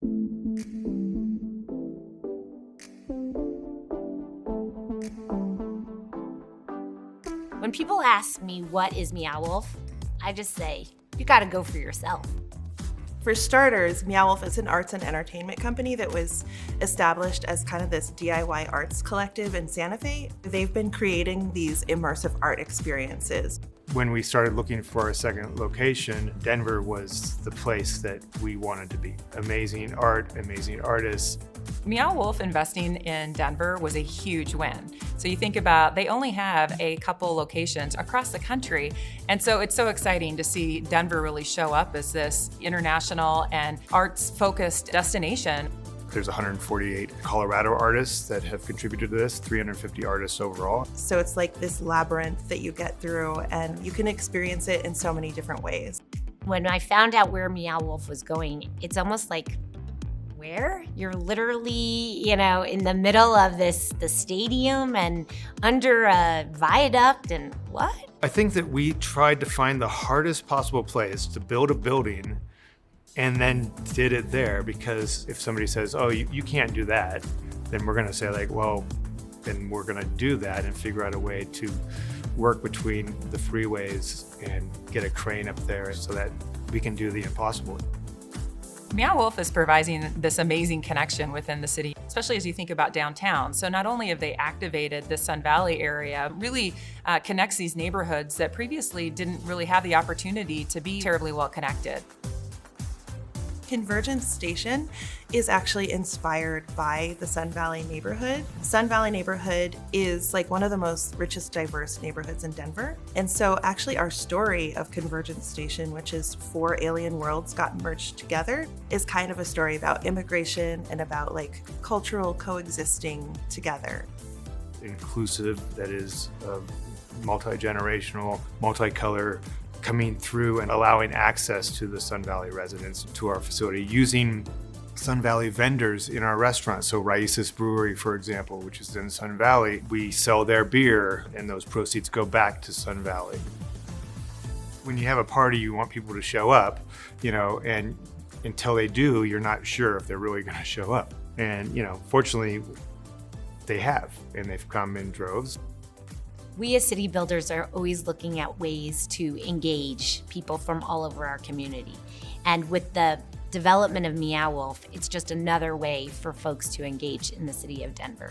When people ask me what is Meow Wolf, I just say, you gotta go for yourself. For starters, Meow Wolf is an arts and entertainment company that was established as kind of this DIY arts collective in Santa Fe. They've been creating these immersive art experiences. When we started looking for a second location, Denver was the place that we wanted to be. Amazing art, amazing artists. Meow Wolf investing in Denver was a huge win. So you think about, they only have a couple locations across the country. And so it's so exciting to see Denver really show up as this international and arts-focused destination. There's 148 Colorado artists that have contributed to this, 350 artists overall. So it's like this labyrinth that you get through, and you can experience it in so many different ways. When I found out where Meow Wolf was going, it's almost like, where? You're literally, in the middle of the stadium and under a viaduct and what? I think that we tried to find the hardest possible place to build a building and then did it there, because if somebody says, oh, you can't do that, then we're gonna say like, well, then we're gonna do that and figure out a way to work between the freeways and get a crane up there so that we can do the impossible. Meow Wolf is providing this amazing connection within the city, especially as you think about downtown. So not only have they activated the Sun Valley area, really connects these neighborhoods that previously didn't really have the opportunity to be terribly well connected. Convergence Station is actually inspired by the Sun Valley neighborhood. Sun Valley neighborhood is like one of the most richest, diverse neighborhoods in Denver. And so actually our story of Convergence Station, which is 4 alien worlds got merged together, is kind of a story about immigration and about like cultural coexisting together. Inclusive, that is multi-generational, multicolor, coming through and allowing access to the Sun Valley residents to our facility using Sun Valley vendors in our restaurant. So Raices Brewery, for example, which is in Sun Valley, we sell their beer and those proceeds go back to Sun Valley. When you have a party, you want people to show up, and until they do, you're not sure if they're really gonna show up. And, fortunately, they have, and they've come in droves. We as city builders are always looking at ways to engage people from all over our community. And with the development of Meow Wolf, it's just another way for folks to engage in the city of Denver.